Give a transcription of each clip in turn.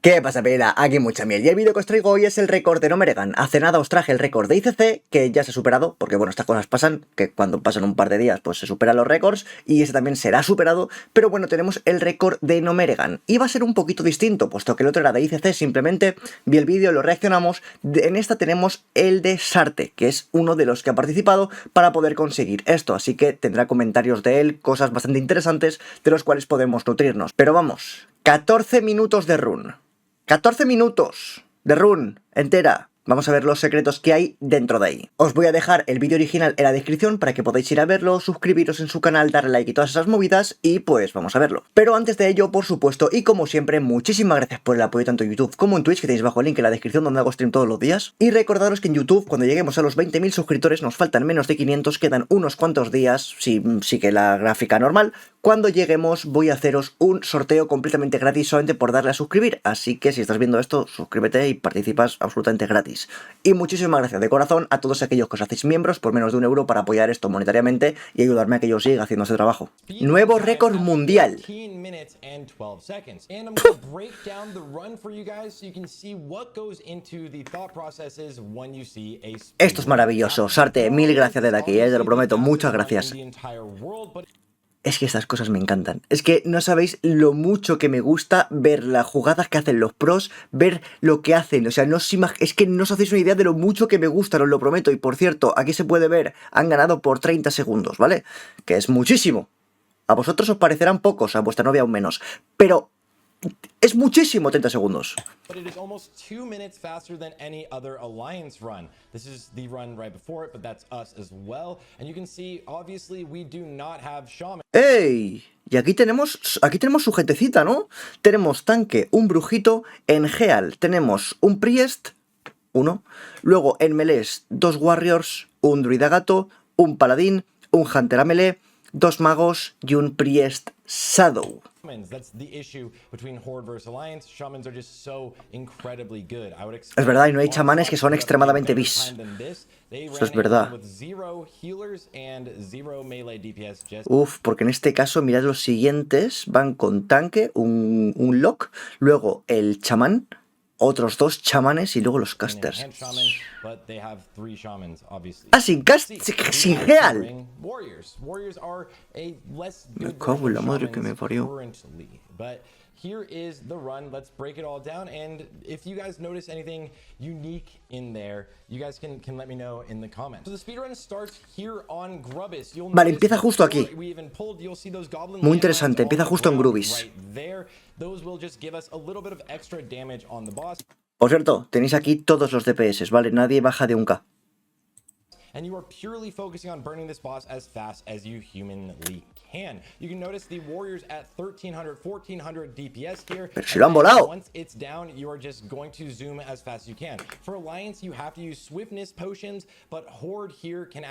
¿Qué pasa, Pela? Aquí Muchamiel. Y el vídeo que os traigo hoy es el récord de GNOMEREGAN. Hace nada os traje el récord de ICC, que ya se ha superado, porque bueno, estas cosas pasan, que cuando pasan un par de días pues se superan los récords, y ese también será superado, pero bueno, tenemos el récord de GNOMEREGAN. Y va a ser un poquito distinto, puesto que el otro era de ICC, simplemente vi el vídeo, lo reaccionamos. En esta tenemos el de Sarte, que es uno de los que ha participado para poder conseguir esto, así que tendrá comentarios de él, cosas bastante interesantes de los cuales podemos nutrirnos. Pero vamos, 14 minutos de run. 14 minutos de run entera. Vamos a ver los secretos que hay dentro de ahí. Os voy a dejar el vídeo original en la descripción para que podáis ir a verlo, suscribiros en su canal, darle like y todas esas movidas, y pues vamos a verlo. Pero antes de ello, por supuesto, y como siempre, muchísimas gracias por el apoyo tanto en YouTube como en Twitch, que tenéis bajo el link en la descripción donde hago stream todos los días. Y recordaros que en YouTube, cuando lleguemos a los 20.000 suscriptores, nos faltan menos de 500, quedan unos cuantos días, si sigue la gráfica normal. Cuando lleguemos voy a haceros un sorteo completamente gratis solamente por darle a suscribir, así que si estás viendo esto, suscríbete y participas absolutamente gratis. Y muchísimas gracias de corazón a todos aquellos que os hacéis miembros por menos de €1 para apoyar esto monetariamente y ayudarme a que yo siga haciendo ese trabajo. Nuevo récord mundial. Esto es maravilloso. Sarte, mil gracias desde aquí, te lo prometo, muchas gracias. Es que estas cosas me encantan. Es que no sabéis lo mucho que me gusta ver las jugadas que hacen los pros, ver lo que hacen. O sea, es que no os hacéis una idea de lo mucho que me gusta, os lo prometo. Y por cierto, aquí se puede ver, han ganado por 30 segundos, ¿vale? Que es muchísimo. A vosotros os parecerán pocos, a vuestra novia aún menos. Pero es muchísimo 30 segundos. ¡Ey! Y aquí tenemos su gentecita, ¿no? Tenemos tanque, un brujito, en Geal tenemos un priest, uno, luego en melees 2 warriors, un druida gato, un paladín, un hunter a melee, 2 magos y un priest shadow. Es verdad, y no hay chamanes que son extremadamente bis. Eso es verdad. Uf, porque en este caso, mirad los siguientes. Van con tanque, un lock, luego el chamán, otros 2 chamanes y luego los casters. Ah, sin Geal. Me cago en la madre que me parió. Here is the run. Let's break it all down, and if you guys notice anything unique in there, you guys can let me know in the comments. So the speedrun starts here on Grubbis. Vale, empieza justo aquí. Muy interesante, empieza justo en Grubbis. Por cierto, tenéis aquí todos los DPS, ¿vale? Nadie baja de 1K. And you are purely focusing on burning this boss as fast as you humanly can. You can notice the warriors at 1300, 1400 DPS here. Pero si lo han volado. Once it's down, you are just going to zoom as fast as you can. For Alliance, you have to use swiftness potions, but Horde here can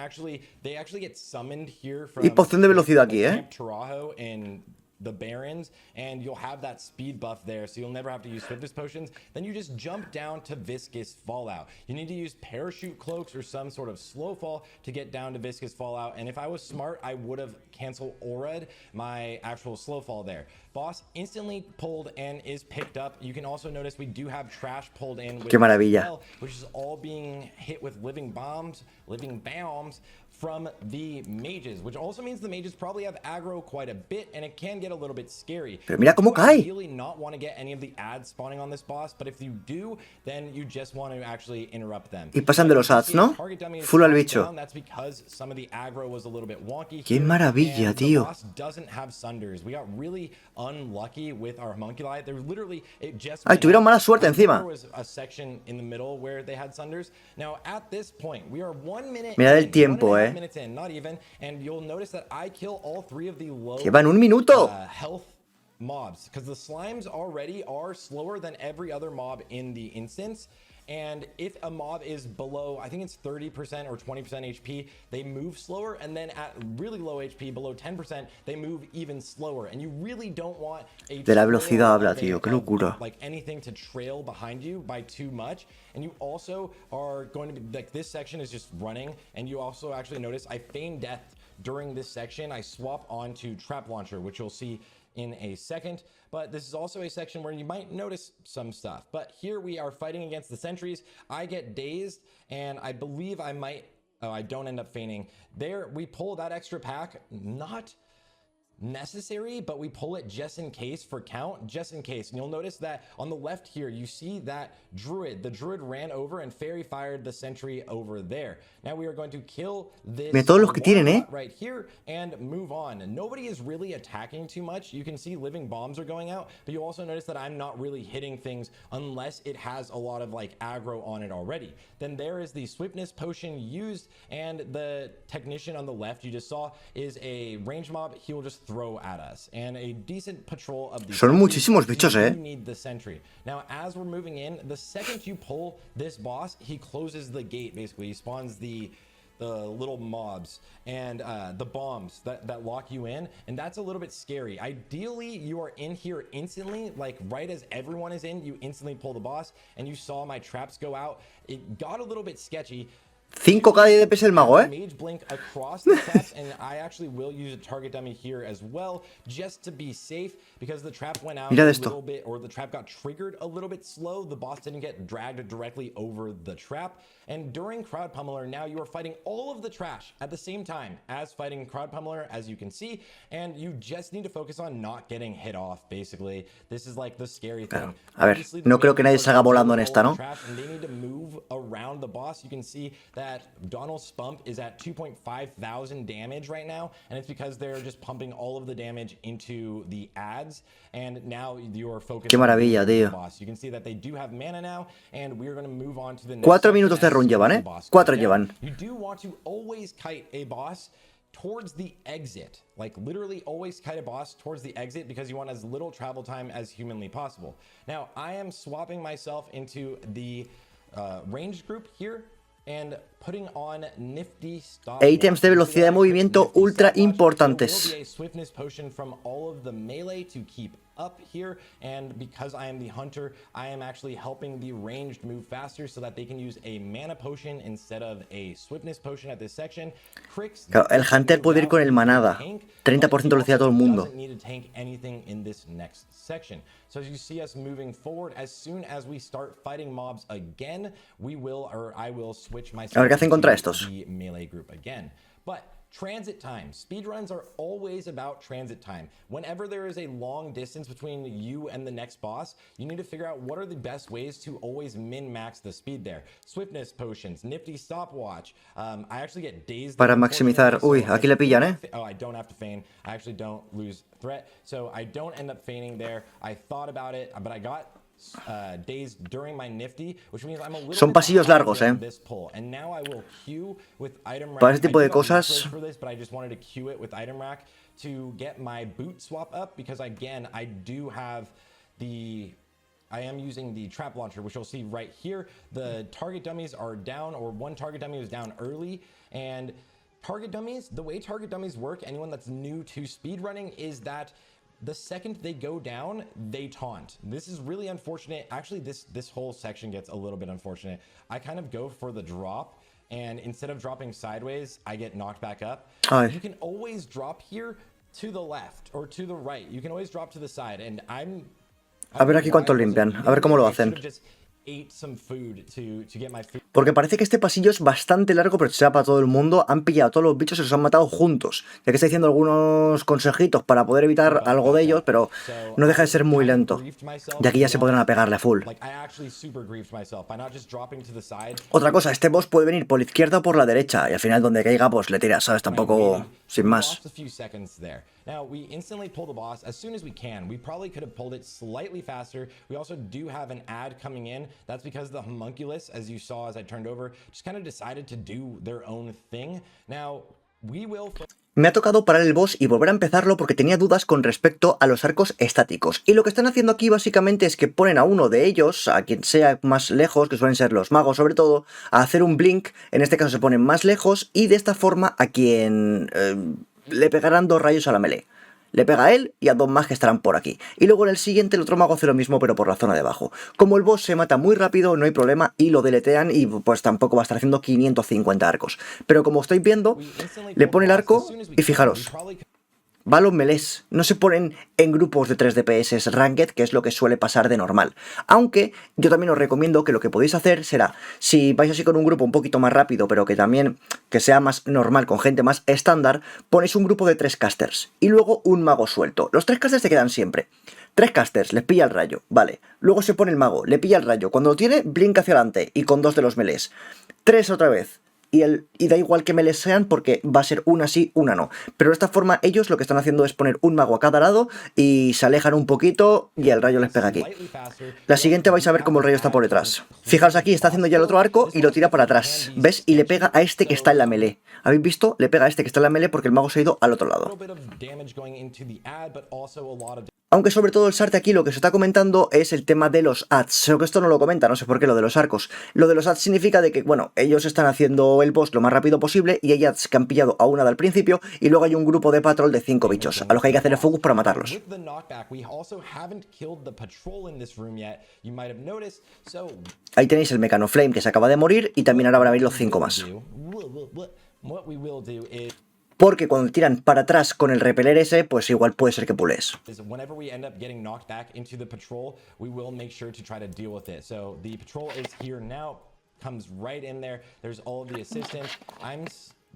they actually get summoned here from y poción de velocidad aquí, Camp Tarajo and the Barrens, and you'll have that speed buff there, so you'll never have to use swiftness potions. Then you just jump down to Viscous Fallout. You need to use parachute cloaks or some sort of slow fall to get down to Viscous Fallout, and if I was smart, I would have canceled Orad, my actual slow fall there. Boss instantly pulled and is picked up. You can also notice we do have trash pulled in with Qué maravilla. well, which is all being hit with living bombs from the mages, which also means the mages probably have aggro quite a bit, and it can get a little bit scary. Pero mira cómo cae. Really not want to get any of the ads spawning on this boss, but if you do, then you just want to actually interrupt them. Y pasan de los ads, ¿no? Full al bicho. That's because some of the aggro was a little bit wonky. Qué maravilla, tío. The boss doesn't have sunders. We got really unlucky with our homunculi. There literally it just Ay, tuvieron mala suerte encima. There was a section in the middle where they had sunders. Now at this point, we are 1 minute. Mirad el tiempo, minutes in, not even, and you'll notice that I kill all 3 of the low Llevan 1 minuto. Health mobs, because the slimes already are slower than every other mob in the instance. And if a mob is below, I think it's 30% or 20% HP, they move slower. And then at really low HP, below 10%, they move even slower. And you really don't want a de la velocidad habla, tío, qué locura. Like anything to trail behind you by too much. And you also are going to be like, this section is just running. And you also actually notice I feign death during this section. I swap onto trap launcher, which you'll see in a second, but this is also a section where you might notice some stuff. But here we are fighting against the sentries. I get dazed, and I believe I might, oh, I don't end up fainting. There, we pull that extra pack, not necessary, but we pull it just in case for count, just in case. And you'll notice that on the left here, you see that druid, the druid ran over and fairy fired the sentry over there. Now we are going to kill this right here and move on. Nobody is really attacking too much. You can see living bombs are going out, but you also notice that I'm not really hitting things unless it has a lot of like aggro on it already. Then there is the swiftness potion used, and the technician on the left you just saw is a range mob. He will just throw at us, and a decent patrol of these. Son muchísimos bichos, you need the sentry. Now, as we're moving in, the second you pull this boss, he closes the gate. Basically, he spawns the little mobs and the bombs that lock you in, and that's a little bit scary. Ideally, you are in here instantly, like right as everyone is in, you instantly pull the boss, and you saw my traps go out. It got a little bit sketchy. 5k de DPS el mago, Mage blink across the traps, and I actually will use a target dummy here as well, just to be safe, because the trap went out a little bit, or the trap got triggered a little bit slow. The boss didn't get dragged directly over the trap. And during Crowd Pummeler, now you are fighting all of the trash at the same time as fighting Crowd Pummeler, as you can see, and you just need to focus on not getting hit off, basically. This is like the scary thing. A ver, no creo que nadie salga volando en esta, ¿no? And they need to move around the boss. You can see that Donald Spump is at 2.5 thousand damage right now, and it's because they're just pumping all of the damage into the ads, and now you're focused on the boss. You can see that they do have mana now, and we're going to move on to the next 4 minutos de run llevan, 4 llevan. You do want to always kite a boss towards the exit, like literally always kite a boss towards the exit, because you want as little travel time as humanly possible. Now, I am swapping myself into the ranged group here, and putting on nifty stop. Ítems de velocidad de movimiento ultra importantes. There will be a swiftness potion from all of the melee to keep up here, and because I am the hunter, I am actually helping the ranged move faster so that they can use a mana potion instead of a swiftness potion at this section. Claro, el hunter puede ir con el manada, 30% de velocidad a todo el mundo. So as you see us moving forward, as soon as we start fighting mobs again, we will, or I will switch myself a ver qué hacen contra estos. To the melee group again. But transit time. Speedruns are always about transit time. Whenever there is a long distance between you and the next boss, you need to figure out what are the best ways to always min-max the speed there. Swiftness potions, nifty stopwatch. I actually get dazed. Para maximizar. Uy, aquí le pillan, Oh, I don't have to feign. I actually don't lose threat. So I don't end up feigning there. I thought about it, but I got dazed during my nifty, which means I'm a little Son pasillos largos, this pull. And now I will queue with item rack. Para este tipo de cosas. For this, but I just wanted to queue it with item rack to get my boot swap up, because again, I do have I am using the trap launcher, which you'll see right here. The target dummies are down, or one target dummy was down early, and target dummies, the way target dummies work, anyone that's new to speedrunning, is that the second they go down, they taunt. This is really unfortunate. Actually, this whole section gets a little bit unfortunate. I kind of go for the drop, and instead of dropping sideways, I get knocked back up. You can always drop here to the left or to the right. You can always drop to the side, and a ver aquí cuánto limpian, a ver cómo lo hacen. Porque parece que este pasillo es bastante largo, pero será para todo el mundo. Han pillado a todos los bichos y los han matado juntos. Ya que está diciendo algunos consejitos para poder evitar algo de ellos, pero no deja de ser muy lento. Y aquí ya se podrán pegarle a full. Otra cosa, este boss puede venir por la izquierda o por la derecha, y al final donde caiga pues le tiras, ¿sabes? Tampoco sin más. Now, we instantly pull the boss as soon as we can. We probably could have pulled it slightly faster. We also do have an ad coming in. That's because the homunculus, as you saw as I turned over, just kind of decided to do their own thing. Now, we will... Me ha tocado parar el boss y volver a empezarlo porque tenía dudas con respecto a los arcos estáticos. Y lo que están haciendo aquí básicamente es que ponen a uno de ellos, a quien sea más lejos, que suelen ser los magos sobre todo, a hacer un blink. En este caso se ponen más lejos, y de esta forma a quien... le pegarán 2 rayos a la melee. Le pega a él y a 2 más que estarán por aquí. Y luego en el siguiente el otro mago hace lo mismo, pero por la zona de abajo. Como el boss se mata muy rápido, no hay problema, y lo deletean, y pues tampoco va a estar haciendo 550 arcos. Pero como estáis viendo, le pone el arco y fijaros. va a los melés, no se ponen en grupos de 3 DPS ranked, que es lo que suele pasar de normal. Aunque yo también os recomiendo que lo que podéis hacer será, si vais así con un grupo un poquito más rápido, pero que también que sea más normal, con gente más estándar, ponéis un grupo de 3 casters y luego un mago suelto. Los 3 casters se quedan siempre. 3 casters, les pilla el rayo, vale. Luego se pone el mago, le pilla el rayo. Cuando lo tiene, blinka hacia adelante y con 2 de los melés. 3 otra vez. Y da igual que me les sean porque va a ser una sí, una no. Pero de esta forma ellos lo que están haciendo es poner un mago a cada lado y se alejan un poquito y el rayo les pega aquí. La siguiente vais a ver cómo el rayo está por detrás. Fijaos aquí, está haciendo ya el otro arco y lo tira para atrás. ¿Ves? Y le pega a este que está en la melee. ¿Habéis visto? Le pega a este que está en la melee porque el mago se ha ido al otro lado. Aunque sobre todo el Sarte aquí lo que se está comentando es el tema de los ads. Creo que esto no lo comenta, no sé por qué, lo de los arcos. Lo de los ads significa de que, bueno, ellos están haciendo el boss lo más rápido posible y hay ads que han pillado a una al principio y luego hay un grupo de patrol de 5 bichos, a los que hay que hacer el focus para matarlos. Ahí tenéis el Mecano Flame que se acaba de morir y también ahora van a venir los 5 más. Porque cuando tiran para atrás con el repeler ese, pues igual puede ser que pules.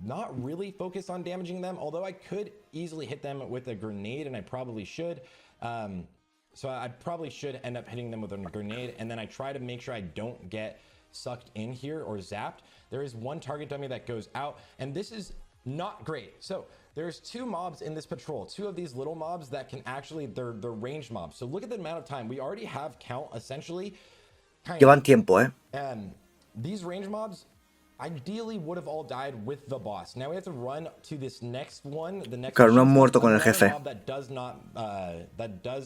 Not really focused on damaging them, although I could easily hit them with a grenade, and I probably should. So I probably should end up hitting them with a grenade, and then I try to make sure I don't get sucked in here or zapped. There is one target dummy that goes out, and this is not great. So there's 2 mobs in this patrol, 2 of these little mobs that can actually, they're ranged mobs. So look at the amount of time. We already have count essentially. Llevan tiempo, These range mobs ideally would have all died with the boss. Now we have to run to this next one. The next claro, no han muerto con el jefe. That does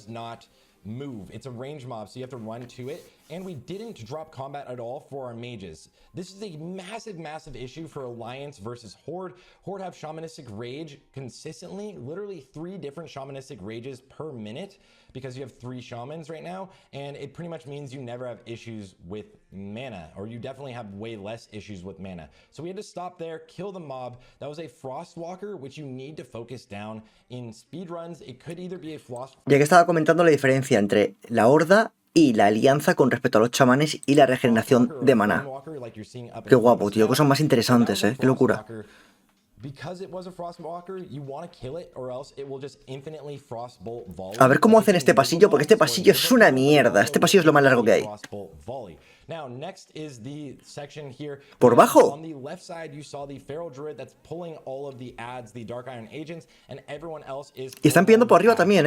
not move. It's a range mob, so you have to run to it. And we didn't drop combat at all for our mages. This is a massive issue for Alliance versus Horde. Horde have Shamanistic Rage consistently, literally 3 different Shamanistic Rages per minute, because you have 3 Shamans right now, and it pretty much means you never have issues with mana, or you definitely have way less issues with mana. So we had to stop there, kill the mob. That was a Frostwalker, which you need to focus down in speedruns. It could either be a Frost... Ya que estaba comentando la diferencia entre la Horda y la alianza con respecto a los chamanes y la regeneración de maná. Qué guapo, tío, cosas más interesantes, qué locura. A ver cómo hacen este pasillo, porque este pasillo es una mierda. Este pasillo es lo más largo que hay. Por bajo. Y están pidiendo por arriba también,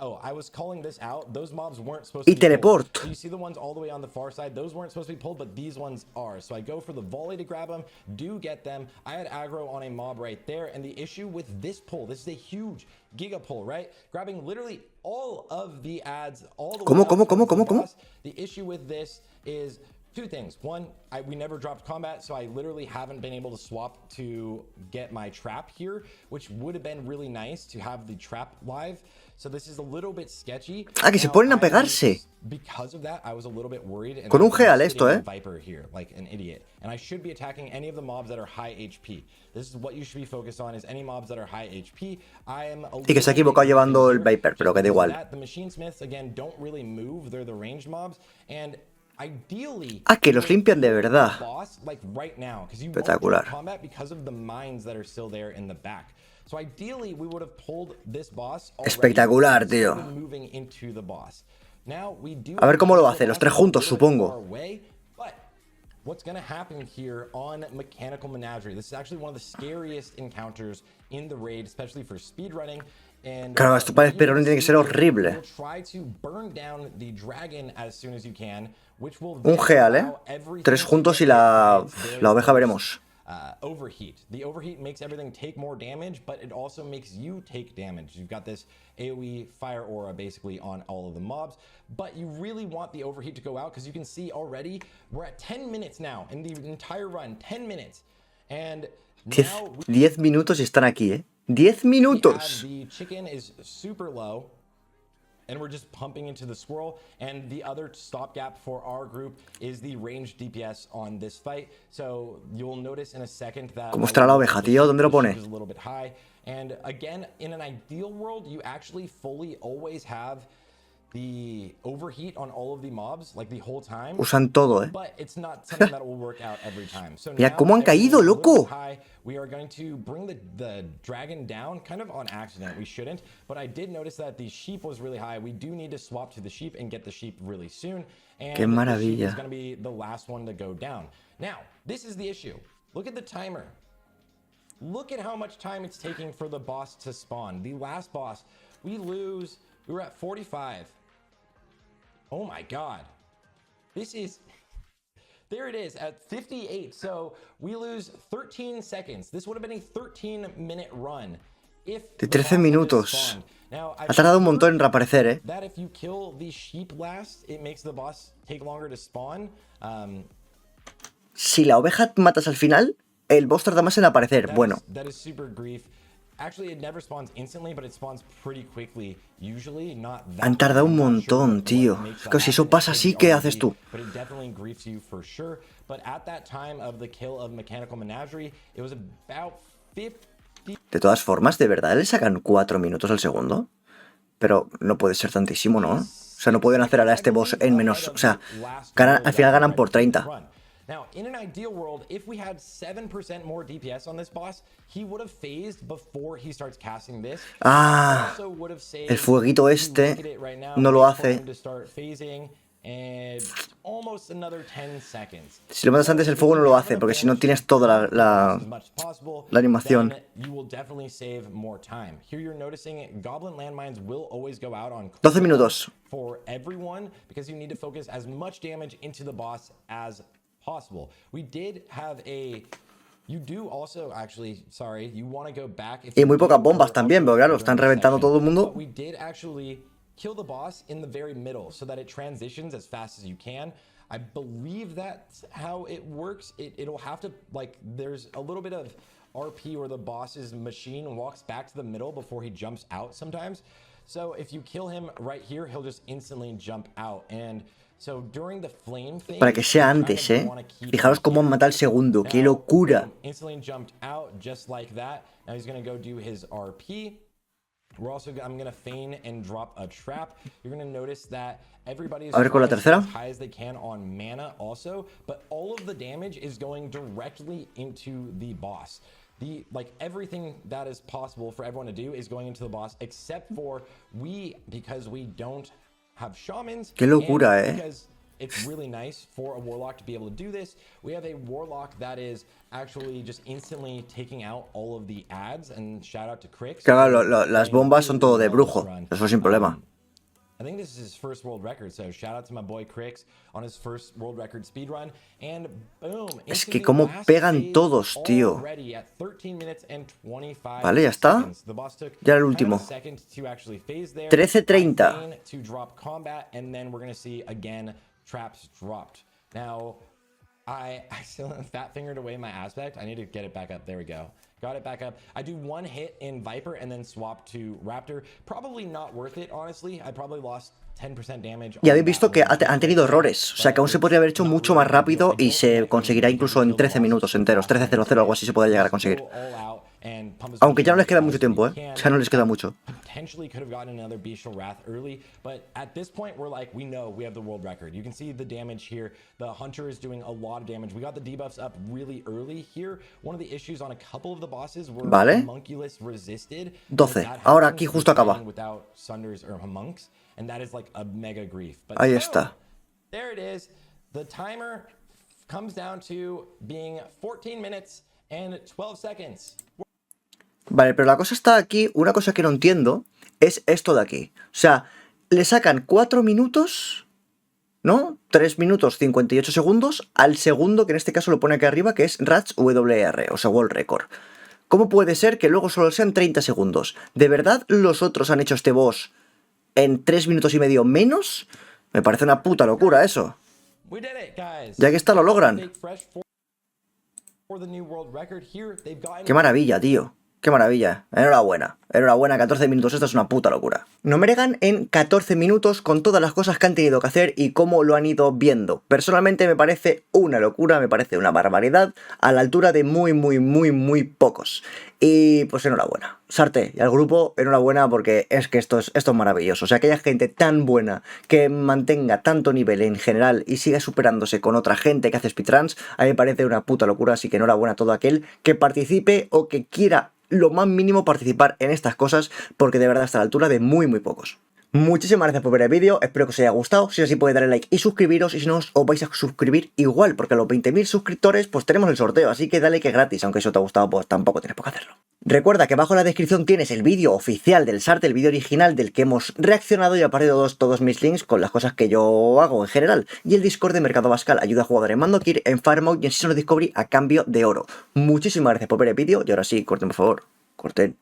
Oh, I was calling this out. Those mobs weren't supposed Y to be teleport. pulled. So you see the ones all the way on the far side? Those weren't supposed to be pulled, but these ones are. So I go for the volley to grab them, do get them. I had aggro on a mob right there, and the issue with this pull, this is a huge giga pull, right? Grabbing literally all of the ads, all the way up towards the boss. The issue with this is 2 things. One, we never dropped combat, so I literally haven't been able to swap to get my trap here, which would have been really nice to have the trap live. So this is a little bit sketchy. Ah, que se ponen a pegarse. Because of that, I was a little bit worried. And con un Geal esto, Viper here, like an idiot. And I should be attacking any of the mobs that are high HP. This is what you should be focused on, is any mobs that are high HP. Y que se ha equivocado llevando el Viper, pero que da igual. The Machine Smiths, again, don't really move. They're the ranged mobs. And ideally, que los limpian de verdad. Espectacular. Espectacular, tío. A ver cómo lo hace, los 3 juntos, supongo. What's going to happen here on Mechanical Menagerie? This is actually one of the scariest encounters in the raid, especially for speedrunning. Claro, esto para el Perón tiene que ser horrible. Un Geal, 3 juntos y la oveja veremos. Overheat. The overheat makes everything take more damage, but it also makes you take damage. You've got this AoE fire aura basically on all of the mobs, but you really want the overheat to go out because you can see already we're at 10 minutes now in the entire run. 10 minutes. And 10 minutos y están aquí, 10 minutos. The chicken is super low. and we're just pumping into the squirrel. And the other stopgap for our group is the ranged DPS on this fight. So you'll notice in a second that ¿Cómo estará la oveja, tío? ¿Dónde lo pone? is a little bit high. And again, in an ideal world, you actually fully always have the overheat on all of the mobs, like the whole time. Usan todo, But it's not something that will work out every time. So Mira now cómo han caído, loco. we are going to bring the dragon down kind of on accident. We shouldn't, but I did notice that the sheep was really high. We do need to swap to the sheep and get the sheep really soon. And Qué the sheep maravilla. is going to be the last one to go down. Now, this is the issue. Look at the timer. Look at how much time it's taking for the boss to spawn. The last boss, we were at 45. Oh my God. This is, there it is at 58. So we lose 13 seconds. This would have been a 13-minute run. De 13 minutos. Ha tardado un montón en reaparecer, ¿eh? That if you kill the sheep last, it makes the boss take longer to spawn. Si la oveja matas al final, el boss tarda más en aparecer. Bueno. That is super grief. Actually, it never spawns instantly, but it spawns pretty quickly. Usually, not that. Han tardado un montón, tío. Es que si eso pasa así, ¿qué haces tú? But it definitely griefs you for sure. But at that time of the kill of Mechanical Menagerie, it was about 50. De todas formas, ¿de verdad le sacan 4 minutos al segundo? Pero no puede ser tantísimo, ¿no? O sea, no pueden hacer a este boss en menos... O sea, al final ganan por 30. Now, in an ideal world, if we had 7% more DPS on this boss, he would have phased before he starts casting this. Ah, el fueguito este no lo hace. Si lo matas antes, el fuego no lo hace, porque si no tienes toda la animación. 12 minutos. Possible. We did have a. You do also actually, sorry, you want to go back. Y muy pocas bombas también, pero claro, están reventando todo el mundo. We did actually kill the boss in the very middle so that it transitions as fast as you can. I believe that's how it works. It'll have to, like, there's a little bit of RP where the boss's machine walks back to the middle before he jumps out sometimes. So if you kill him right here, he'll just instantly jump out. And so during the flame thing, para que sea antes, ¿eh? Fijaros cómo han matado al segundo. ¡Qué locura! Instantly jumped out just like that. Now he's going to go do his RP. I'm going to feign and drop a trap. You're going to notice that everybody's a ver con la tercera. As high as they can on mana also, but all of the damage is going directly into the boss. Like everything that is possible for everyone to do is going into the boss, except for because we don't have shamans. Qué locura, Because it's really nice for a warlock to be able to do this. We have a warlock that is actually just instantly taking out all of the ads, and shout out to Crix. Claro, las bombas son todo de brujo. Eso sin problema. I think this is his first world record, so shout out to my boy Crix on his first world record speedrun. And boom. Es que cómo pegan todos, tío. Vale, ya está. Ya era el último. 13:30. To drop combat, and then we're going to see again traps dropped. Now, I still fat fingered away my aspect. I need to get it back up. There we go. Got it back up. I do one hit in Viper and then swap to Raptor. Probably not worth it, honestly. I probably lost 10% damage. Y habéis visto que han tenido errores. O sea, que aún se podría haber hecho mucho más rápido y se conseguirá incluso en 13 minutos enteros. 13:00, algo así se puede llegar a conseguir. Aunque ya no les queda mucho tiempo, ¿eh? Ya no les queda mucho. Potentially could have gotten another Bestial Wrath early, but at this point we're like, we know we have the world record. You can see the damage here. The Hunter is doing a lot of damage. We got the debuffs up really early here. One of the issues on a couple of the bosses were homunculus resisted. 12. Ahora aquí justo acaba. Without Sunders or Homunks, and that is like a mega grief. But ahí está. There it is. The timer comes down to being 14 minutes and 12 seconds. Vale, pero la cosa está aquí, una cosa que no entiendo es esto de aquí. O sea, le sacan 4 minutos, ¿no? 3 minutos 58 segundos al segundo, que en este caso lo pone aquí arriba, que es RATS WR, o sea, World Record. ¿Cómo puede ser que luego solo sean 30 segundos? ¿De verdad los otros han hecho este boss en 3 minutos y medio menos? Me parece una puta locura eso. Ya que está, lo logran. Qué maravilla, tío. ¡Qué maravilla! Enhorabuena. Enhorabuena, 14 minutos, esto es una puta locura. NOMEREGAN en 14 minutos con todas las cosas que han tenido que hacer y cómo lo han ido viendo. Personalmente me parece una locura, me parece una barbaridad, a la altura de muy pocos. Y pues enhorabuena. Sarte y al grupo, enhorabuena porque es que esto es maravilloso. O sea, que haya gente tan buena que mantenga tanto nivel en general y siga superándose con otra gente que hace speedruns, a mí me parece una puta locura, así que enhorabuena a todo aquel que participe o que quiera lo más mínimo participar en estas cosas, porque de verdad está a la altura de muy pocos. Muchísimas gracias por ver el vídeo, espero que os haya gustado. Si es así, podéis darle like y suscribiros, y si no, os vais a suscribir igual, porque a los 20.000 suscriptores pues tenemos el sorteo, así que dale que es gratis, aunque si os te ha gustado pues tampoco tienes por qué hacerlo. Recuerda que abajo en la descripción tienes el vídeo oficial del Sarte, el vídeo original del que hemos reaccionado, y aparte de todos mis links con las cosas que yo hago en general, y el Discord de Mercado Bascal, ayuda a jugadores en Mandokill, en Fire Mode y en Season of Discovery a cambio de oro. Muchísimas gracias por ver el vídeo, y ahora sí, corten por favor, corten.